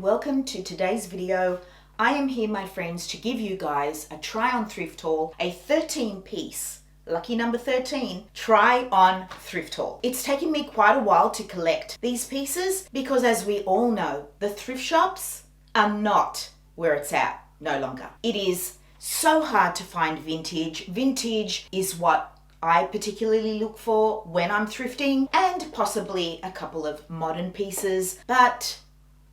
Welcome to today's video. I am here, my friends, to give you guys a try on thrift haul, a 13-piece, lucky number 13, try on thrift haul. It's taken me quite a while to collect these pieces because, as we all know, the thrift shops are not where it's at no longer. It is so hard to find vintage. Vintage is what I particularly look for when I'm thrifting, and possibly a couple of modern pieces, but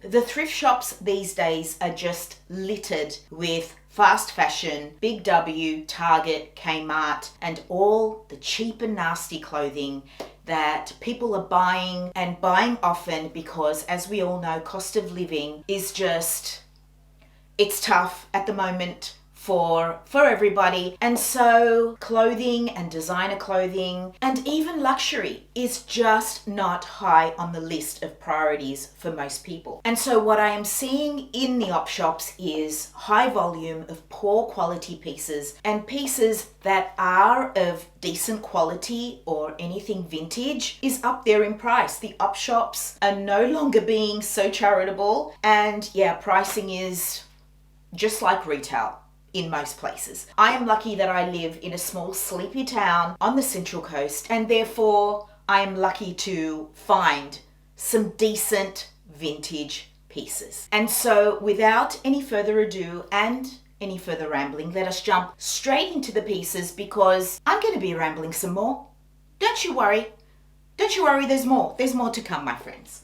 the thrift shops these days are just littered with fast fashion, Big W, Target, Kmart, and all the cheap and nasty clothing that people are buying and buying often because, as we all know, cost of living is just, it's tough at the moment for everybody. And so clothing and designer clothing and even luxury is just not high on the list of priorities for most people. And so what I am seeing in the op shops is high volume of poor quality pieces, and pieces that are of decent quality or anything vintage is up there in price. The op shops are no longer being so charitable, and yeah, pricing is just like retail in most places. I am lucky that I live in a small sleepy town on the Central Coast, and therefore I am lucky to find some decent vintage pieces. And so without any further ado and any further rambling, let us jump straight into the pieces, because I'm going to be rambling some more. Don't you worry. Don't you worry, there's more. There's more to come, my friends.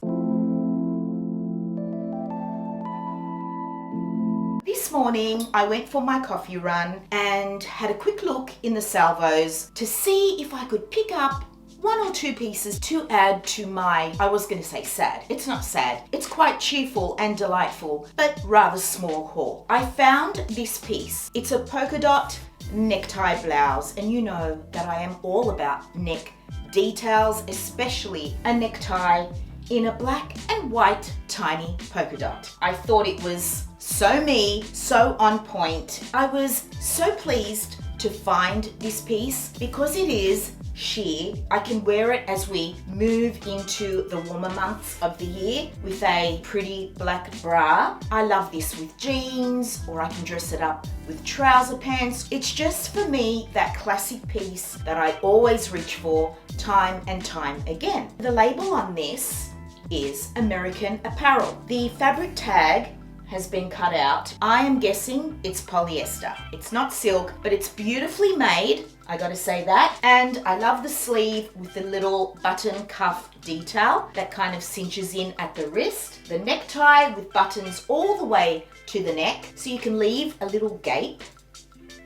This morning I went for my coffee run and had a quick look in the salvos to see if I could pick up one or two pieces to add to my, I was going to say sad. It's not sad. It's quite cheerful and delightful, but rather small haul. I found this piece. It's a polka dot necktie blouse, and you know that I am all about neck details, especially a necktie in a black and white tiny polka dot. I thought it was so me, so on point. I was so pleased to find this piece because it is sheer. I can wear it as we move into the warmer months of the year with a pretty black bra. I love this with jeans, or I can dress it up with trouser pants. It's just, for me, that classic piece that I always reach for time and time again. The label on this is American Apparel. The fabric tag has been cut out. I am guessing it's polyester. It's not silk, but it's beautifully made, I gotta say that. And I love the sleeve with the little button cuff detail that kind of cinches in at the wrist. The necktie with buttons all the way to the neck, so you can leave a little gape,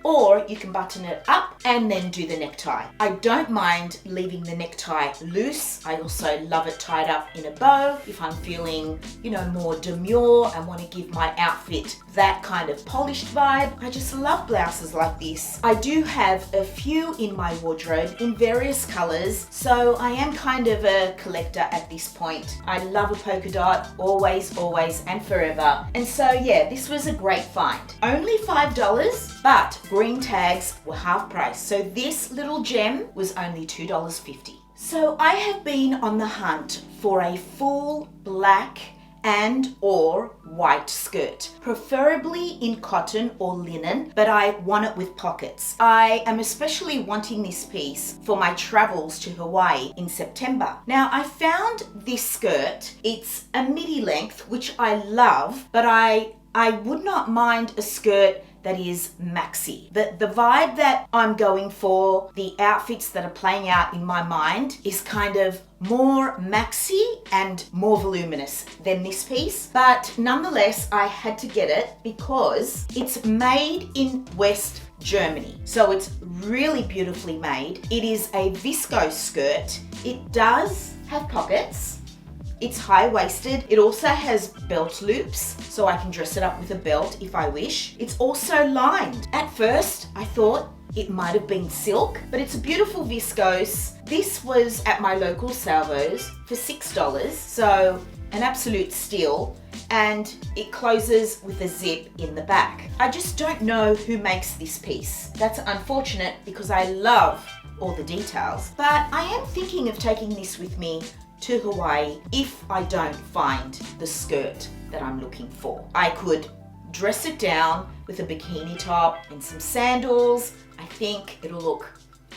or you can button it up and then do the necktie. I don't mind leaving the necktie loose. I also love it tied up in a bow if I'm feeling, more demure and want to give my outfit that kind of polished vibe. I just love blouses like this. I do have a few in my wardrobe in various colors, so I am kind of a collector at this point. I love a polka dot, always, and forever. And so yeah, this was a great find. Only $5, but green tags were half price. So this little gem was only $2.50. So I have been on the hunt for a full black and or white skirt, preferably in cotton or linen, but I want it with pockets. I am especially wanting this piece for my travels to Hawaii in September. Now, I found this skirt. It's a midi length, which I love, but I would not mind a skirt that is maxi. The vibe that I'm going for, the outfits that are playing out in my mind, is kind of more maxi and more voluminous than this piece. But nonetheless, I had to get it because it's made in West Germany. So it's really beautifully made. It is a viscose skirt. It does have pockets. It's high-waisted. It also has belt loops, so I can dress it up with a belt if I wish. It's also lined. At first, I thought it might have been silk, but it's a beautiful viscose. This was at my local salvos for $6, so an absolute steal. And it closes with a zip in the back. I just don't know who makes this piece. That's unfortunate because I love all the details, but I am thinking of taking this with me to Hawaii if I don't find the skirt that I'm looking for. I could dress it down with a bikini top and some sandals. I think it'll look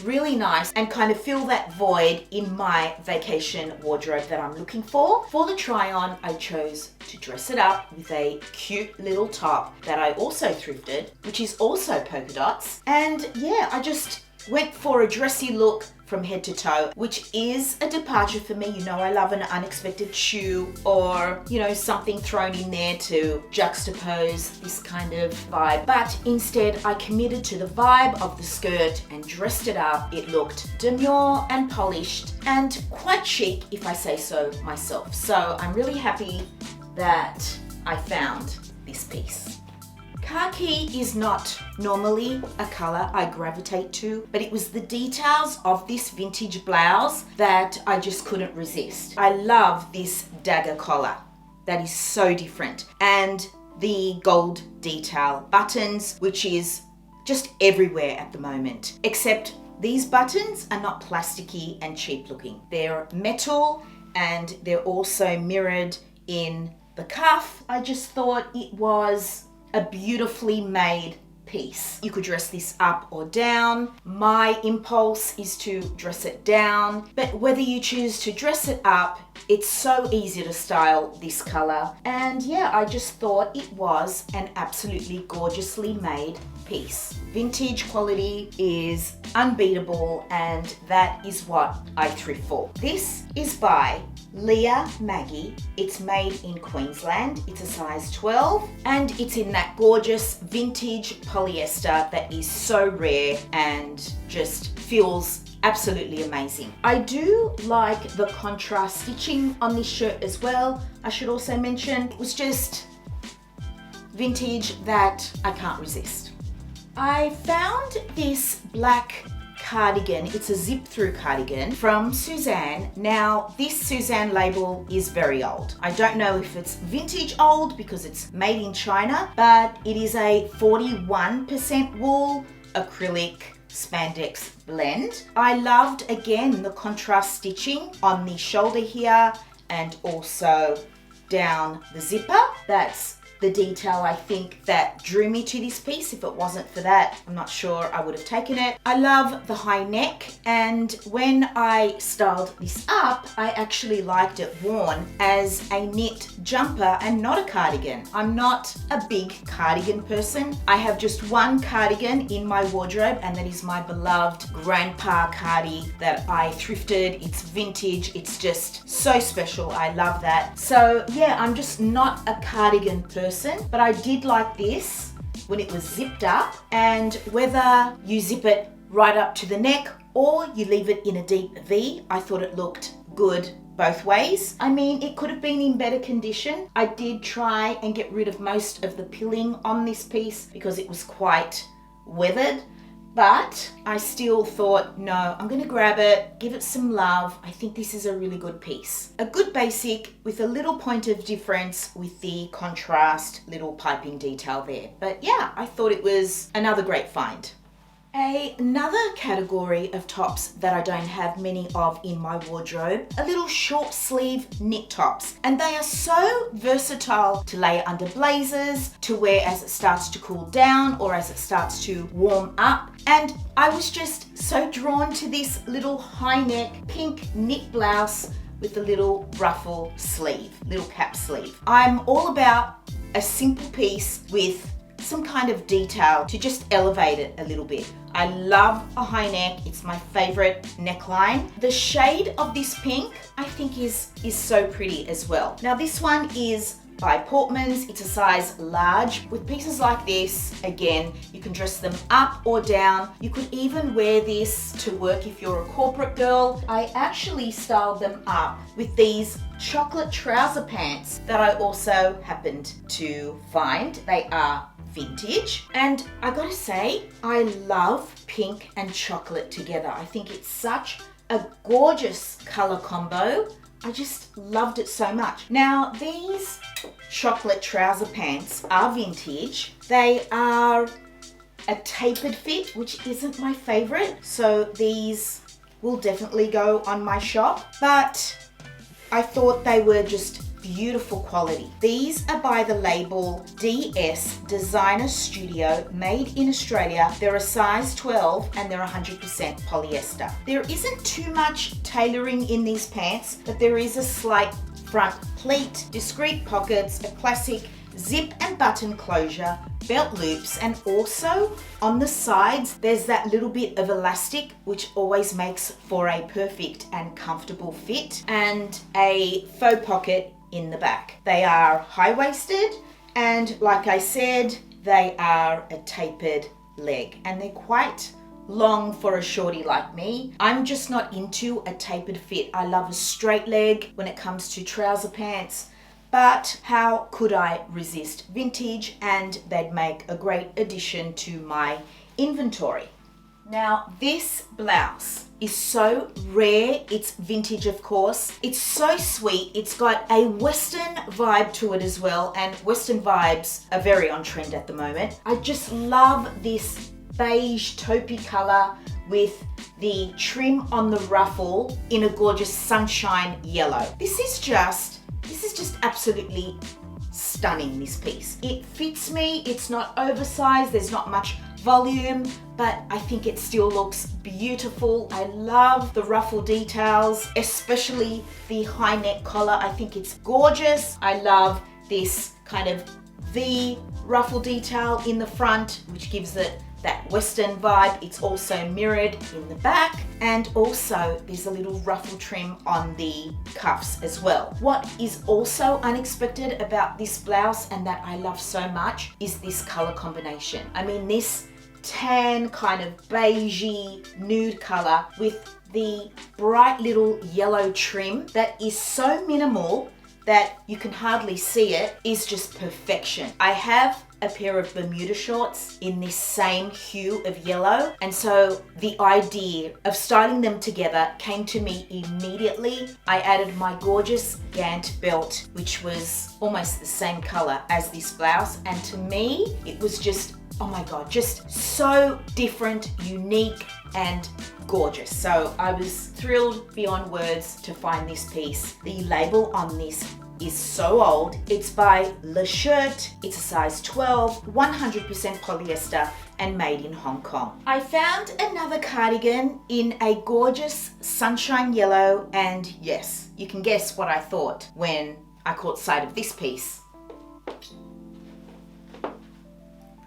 really nice and kind of fill that void in my vacation wardrobe that I'm looking for. For the try on, I chose to dress it up with a cute little top that I also thrifted, which is also polka dots. And yeah, I just went for a dressy look from head to toe, which is a departure for me. You know, I love an unexpected shoe or, you know, something thrown in there to juxtapose this kind of vibe. But instead, I committed to the vibe of the skirt and dressed it up. It looked demure and polished and quite chic, if I say so myself. So I'm really happy that I found this piece. Khaki is not normally a color I gravitate to, but it was the details of this vintage blouse that I just couldn't resist. I love this dagger collar. That is so different. And the gold detail buttons, which is just everywhere at the moment, except these buttons are not plasticky and cheap looking. They're metal and they're also mirrored in the cuff. I just thought it was a beautifully made piece. You could dress this up or down. My impulse is to dress it down, but whether you choose to dress it up, it's so easy to style this color. And yeah, I just thought it was an absolutely gorgeously made piece. Vintage quality is unbeatable, and that is what I thrift for. This is by Leah Maggie. It's made in Queensland. It's a size 12 and it's in that gorgeous vintage polyester that is so rare and just feels absolutely amazing. I do like the contrast stitching on this shirt as well. I should also mention it was just vintage that I can't resist. I found this black cardigan. It's a zip through cardigan from Suzanne. Now this Suzanne label is very old. I don't know if it's vintage old because it's made in China, but it is a 41% wool acrylic spandex blend. I loved again the contrast stitching on the shoulder here and also down the zipper. That's the detail I think that drew me to this piece. If it wasn't for that, I'm not sure I would have taken it. I love the high neck, and when I styled this up, I actually liked it worn as a knit jumper and not a cardigan. I'm not a big cardigan person. I have just one cardigan in my wardrobe, and that is my beloved grandpa cardi that I thrifted. It's vintage. It's just so special. I love that. So yeah, I'm just not a cardigan person. But I did like this when it was zipped up, and whether you zip it right up to the neck or you leave it in a deep V, I thought it looked good both ways. I mean, it could have been in better condition. I did try and get rid of most of the pilling on this piece because it was quite weathered. But I still thought, no, I'm going to grab it, give it some love. I think this is a really good piece. A good basic with a little point of difference with the contrast little piping detail there. But yeah, I thought it was another great find. Another category of tops that I don't have many of in my wardrobe, a little short sleeve knit tops. And they are so versatile to layer under blazers, to wear as it starts to cool down or as it starts to warm up. And I was just so drawn to this little high neck pink knit blouse with a little ruffle sleeve, little cap sleeve. I'm all about a simple piece with some kind of detail to just elevate it a little bit. I love a high neck. It's my favorite neckline. The shade of this pink I think is so pretty as well. Now this one is by Portman's. It's a size large. With pieces like this, again, you can dress them up or down. You could even wear this to work if you're a corporate girl. I actually styled them up with these chocolate trouser pants that I also happened to find. They are vintage, and I gotta say, I love pink and chocolate together. I think it's such a gorgeous color combo. I just loved it so much. Now these chocolate trouser pants are vintage. They are a tapered fit, which isn't my favorite, so these will definitely go on my shop, but I thought they were just beautiful quality. These are by the label Dedes Designer Studio, made in Australia. They're a size 12 and they're 100% polyester. There isn't too much tailoring in these pants, but there is a slight front pleat, discreet pockets, a classic zip and button closure, belt loops, and also on the sides there's that little bit of elastic which always makes for a perfect and comfortable fit, and a faux pocket in the back. They are high-waisted, and like I said, they are a tapered leg, and they're quite long for a shorty like me. I'm just not into a tapered fit. I love a straight leg when it comes to trouser pants. But how could I resist vintage, and they'd make a great addition to my inventory. Now, this blouse is so rare. It's vintage, of course. It's so sweet. It's got a Western vibe to it as well, and Western vibes are very on trend at the moment. I just love this beige taupey color with the trim on the ruffle in a gorgeous sunshine yellow. This is just absolutely stunning, this piece. It fits me, it's not oversized, there's not much volume, but I think it still looks beautiful. I love the ruffle details, especially the high neck collar. I think it's gorgeous. I love this kind of V ruffle detail in the front, which gives it that Western vibe. It's also mirrored in the back, and also there's a little ruffle trim on the cuffs as well. What is also unexpected about this blouse, and that I love so much, is this color combination. I mean, this tan kind of beigey nude color with the bright little yellow trim that is so minimal that you can hardly see it, is just perfection. I have a pair of Bermuda shorts in this same hue of yellow, and so the idea of styling them together came to me immediately. I added my gorgeous Gant belt, which was almost the same color as this blouse, and to me it was just, oh my god, just so different, unique, and gorgeous. So I was thrilled beyond words to find this piece. The label on this is so old. It's by Le Shirt. It's a size 12, 100% polyester, and made in Hong Kong. I found another cardigan in a gorgeous sunshine yellow, and yes, you can guess what I thought when I caught sight of this piece.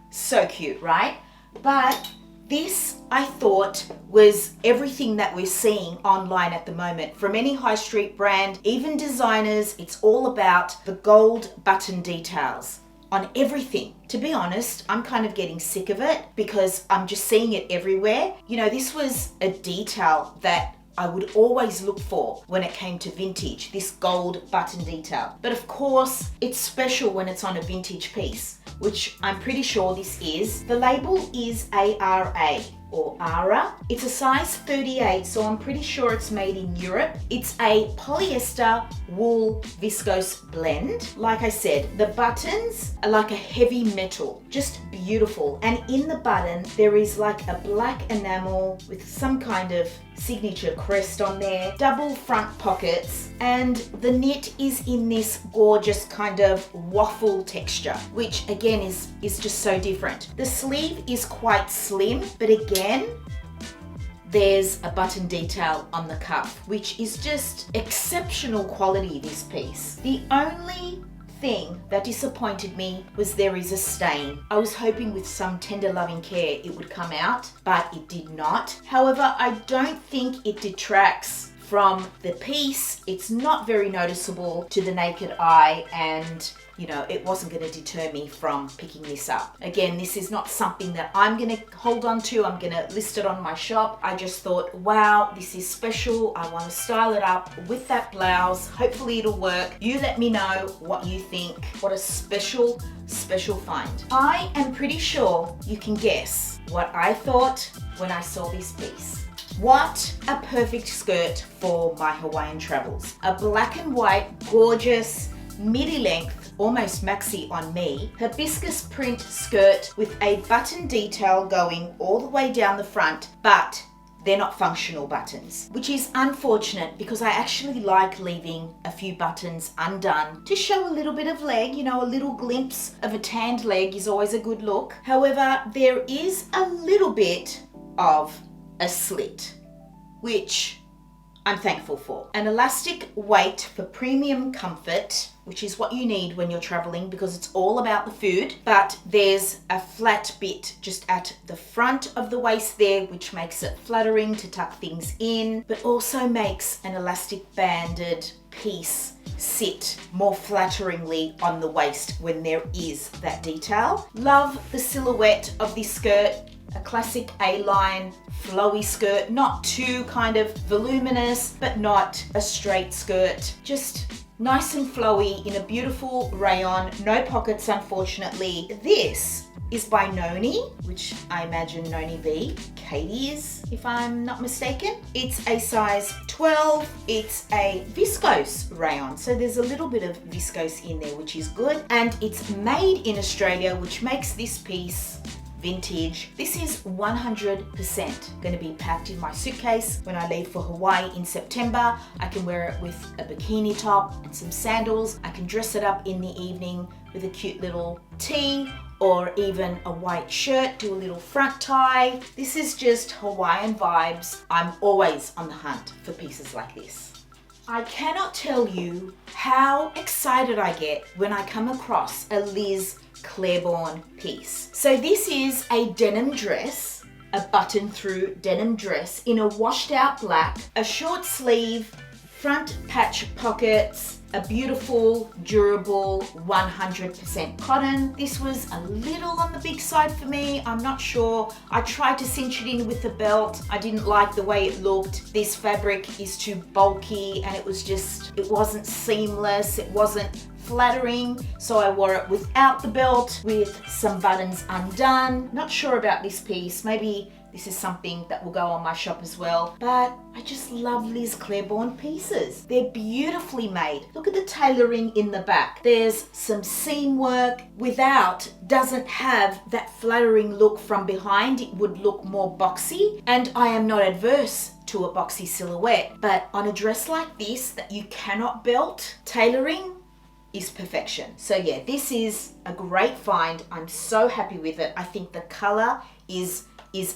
So cute, right? But this, I thought, was everything that we're seeing online at the moment. From any high street brand, even designers, it's all about the gold button details on everything. To be honest, I'm kind of getting sick of it because I'm just seeing it everywhere. You know, this was a detail that I would always look for when it came to vintage, this gold button detail. But of course, it's special when it's on a vintage piece, which I'm pretty sure this is. The label is ARA or ARA. It's a size 38, so I'm pretty sure it's made in Europe. It's a polyester wool viscose blend. Like I said, the buttons are like a heavy metal, just beautiful. And in the button, there is like a black enamel with some kind of signature crest on there, double front pockets, and the knit is in this gorgeous kind of waffle texture, which again is just so different. The sleeve is quite slim, but again, there's a button detail on the cuff, which is just exceptional quality, this piece. The only thing that disappointed me was there is a stain. I was hoping with some tender loving care it would come out, but it did not. However, I don't think it detracts from the piece. It's not very noticeable to the naked eye, and you know, it wasn't going to deter me from picking this up. Again, this is not something that I'm going to hold on to. I'm going to list it on my shop. I just thought, wow, this is special. I want to style it up with that blouse. Hopefully it'll work. You let me know what you think. What a special find. I am pretty sure you can guess what I thought when I saw this piece. What a perfect skirt for my Hawaiian travels. A black and white, gorgeous, midi length, almost maxi on me, hibiscus print skirt with a button detail going all the way down the front, but they're not functional buttons, which is unfortunate because I actually like leaving a few buttons undone to show a little bit of leg. You know, a little glimpse of a tanned leg is always a good look. However, there is a little bit of a slit, which I'm thankful for. An elastic weight for premium comfort, which is what you need when you're traveling because it's all about the food. But there's a flat bit just at the front of the waist there, which makes it flattering to tuck things in, but also makes an elastic banded piece sit more flatteringly on the waist when there is that detail. Love the silhouette of this skirt. A classic A-line flowy skirt, not too kind of voluminous, but not a straight skirt. Just nice and flowy in a beautiful rayon, no pockets unfortunately. This is by Noni, which I imagine Noni B. Katie is, if I'm not mistaken. It's a size 12. It's a viscose rayon, so there's a little bit of viscose in there, which is good. And it's made in Australia, which makes this piece vintage. This is 100% going to be packed in my suitcase when I leave for Hawaii in September. I can wear it with a bikini top and some sandals. I can dress it up in the evening with a cute little tee or even a white shirt, do a little front tie. This is just Hawaiian vibes. I'm always on the hunt for pieces like this. I cannot tell you how excited I get when I come across a Liz Claiborne piece. So this is a denim dress, a button through denim dress in a washed out black, a short sleeve, front patch pockets, a beautiful, durable 100% cotton. This was a little on the big side for me. I'm not sure. I tried to cinch it in with the belt. I didn't like the way it looked. This fabric is too bulky and it wasn't seamless. It wasn't flattering, so I wore it without the belt with some buttons undone. Not sure about this piece. Maybe this is something that will go on my shop as well, but I just love Liz Claiborne pieces. They're beautifully made. Look at the tailoring in the back. There's some seam work. Doesn't have that flattering look from behind. It would look more boxy, and I am not adverse to a boxy silhouette, but on a dress like this that you cannot belt, tailoring is perfection. So yeah, this is a great find. I'm so happy with it. I think the color is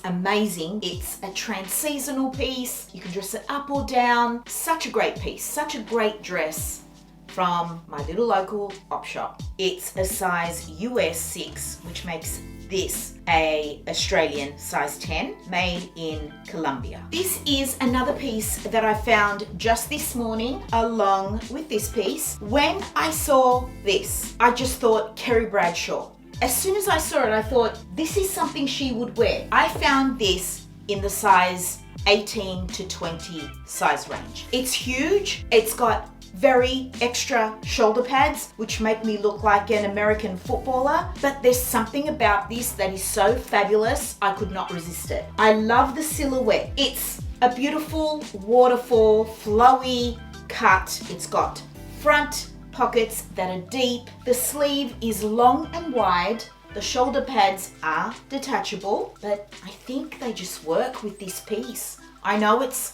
amazing. It's a trans-seasonal piece. You can dress it up or down. Such a great piece, such a great dress from my little local op shop. It's a size US 6, which makes this a Australian size 10, made in Colombia. This is another piece that I found just this morning along with this piece. When I saw this, I just thought Kerry Bradshaw. As soon as I saw it, I thought this is something she would wear. I found this in the size 18 to 20 size range. It's huge. It's got very extra shoulder pads, which make me look like an American footballer, but there's something about this that is so fabulous, I could not resist it. I love the silhouette. It's a beautiful waterfall, flowy cut. It's got front pockets that are deep. The sleeve is long and wide. The shoulder pads are detachable, but I think they just work with this piece. I know it's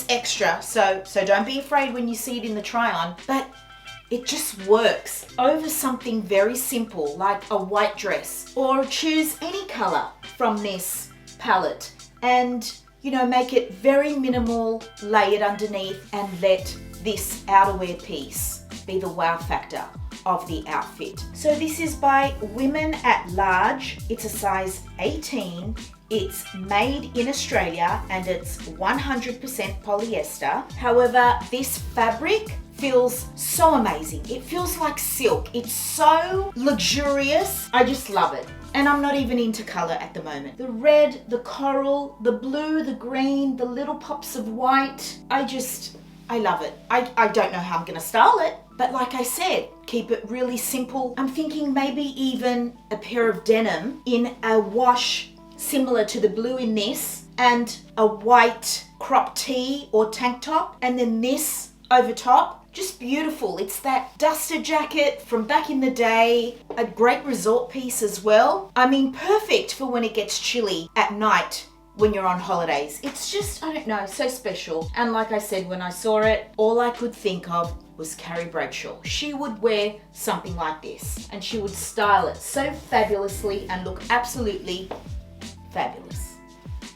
extra, so don't be afraid when you see it in the try-on, but it just works over something very simple like a white dress, or choose any color from this palette and, you know, make it very minimal, lay it underneath and let this outerwear piece be the wow factor of the outfit. So this is by Women at Large. It's a size 18. It's made in Australia and it's 100% polyester. However, this fabric feels so amazing. It feels like silk. It's so luxurious. I just love it. And I'm not even into color at the moment. The red, the coral, the blue, the green, the little pops of white. I love it. I don't know how I'm gonna style it, but like I said, keep it really simple. I'm thinking maybe even a pair of denim in a wash similar to the blue in this, and a white crop tee or tank top, and then this over top. Just beautiful. It's that duster jacket from back in the day, a great resort piece as well. I mean, perfect for when it gets chilly at night when you're on holidays. It's just, I don't know, so special. And like I said, when I saw it, all I could think of was Carrie Bradshaw. She would wear something like this and she would style it so fabulously and look absolutely fabulous.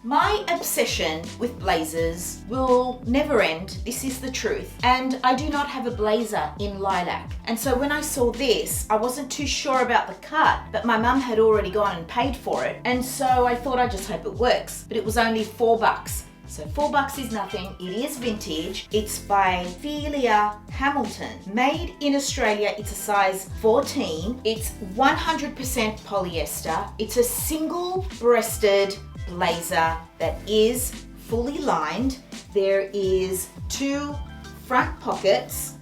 My obsession with blazers will never end, this is the truth, and I do not have a blazer in lilac. And so when I saw this, I wasn't too sure about the cut, but my mum had already gone and paid for it, and so I thought I just hope it works. But it was only $4. So $4 is nothing, it is vintage. It's by Ophelia Hamilton. Made in Australia, it's a size 14. It's 100% polyester. It's a single-breasted blazer that is fully lined. There is 2 front pockets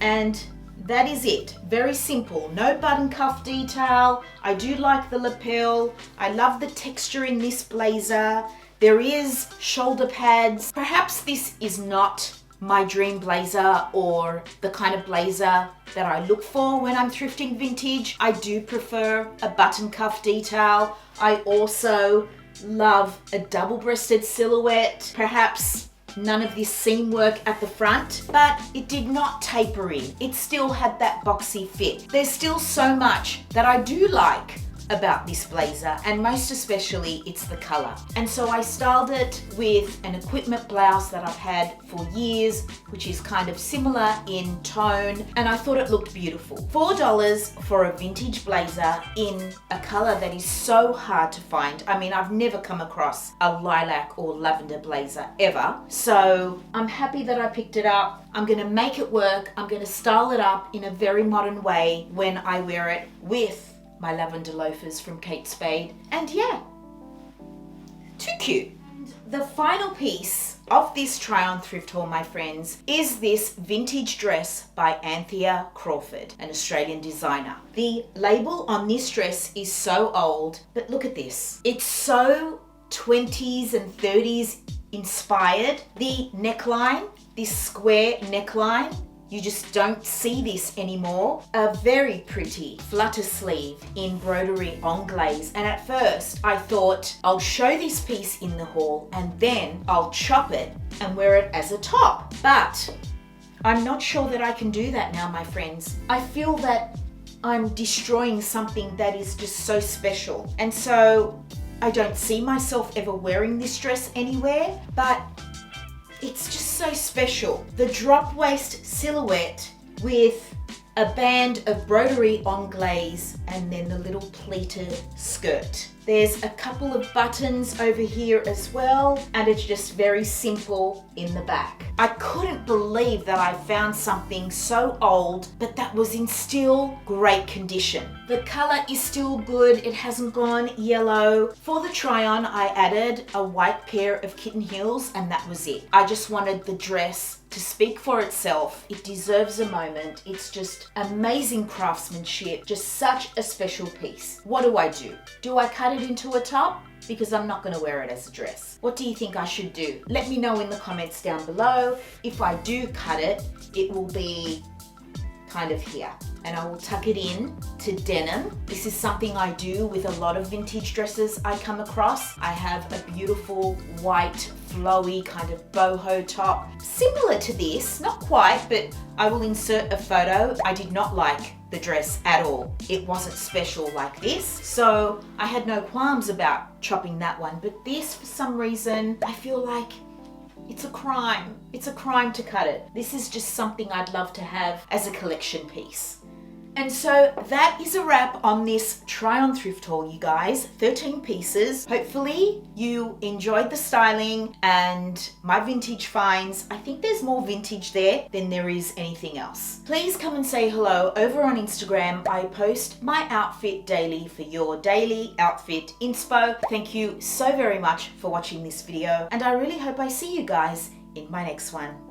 and that is it. Very simple. No button cuff detail. I do like the lapel. I love the texture in this blazer. There is shoulder pads. Perhaps this is not my dream blazer or the kind of blazer that I look for when I'm thrifting vintage. I do prefer a button cuff detail. I also love a double-breasted silhouette. Perhaps none of this seam work at the front, but it did not taper in. It still had that boxy fit. There's still so much that I do like about this blazer, and most especially it's the color. And so I styled it with an equipment blouse that I've had for years, which is kind of similar in tone, and I thought it looked beautiful. $4 for a vintage blazer in a color that is so hard to find. I mean, I've never come across a lilac or lavender blazer ever. So I'm happy that I picked it up. I'm gonna make it work. I'm gonna style it up in a very modern way when I wear it with my lavender loafers from Kate Spade. And yeah, too cute. The final piece of this try on thrift haul, my friends, is this vintage dress by Anthea Crawford, an Australian designer. The label on this dress is so old, but look at this. It's so 20s and 30s inspired. The neckline, this square neckline, you just don't see this anymore. A very pretty flutter sleeve in broderie anglaise. And at first I thought I'll show this piece in the haul and then I'll chop it and wear it as a top. But I'm not sure that I can do that now, my friends. I feel that I'm destroying something that is just so special. And so I don't see myself ever wearing this dress anywhere, but it's just so special. The drop waist silhouette with a band of broderie anglaise and then the little pleated skirt. There's a couple of buttons over here as well, and it's just very simple in the back. I couldn't believe that I found something so old, but that was in still great condition. The color is still good, it hasn't gone yellow. For the try on, I added a white pair of kitten heels and that was it. I just wanted the dress to speak for itself. It deserves a moment. It's just amazing craftsmanship, just such a special piece. What do? Do I cut it into a top? Because I'm not gonna wear it as a dress. What do you think I should do? Let me know in the comments down below. If I do cut it, it will be kind of here. And I will tuck it in to denim. This is something I do with a lot of vintage dresses I come across. I have a beautiful white flowy kind of boho top. Similar to this, not quite, but I will insert a photo. I did not like the dress at all. It wasn't special like this, so I had no qualms about chopping that one. But this, for some reason, I feel like it's a crime. It's a crime to cut it. This is just something I'd love to have as a collection piece. And so that is a wrap on this try on thrift haul, you guys. 13 pieces. Hopefully you enjoyed the styling and my vintage finds. I think there's more vintage there than there is anything else. Please come and say hello over on Instagram. I post my outfit daily for your daily outfit inspo. Thank you so very much for watching this video, and I really hope I see you guys in my next one.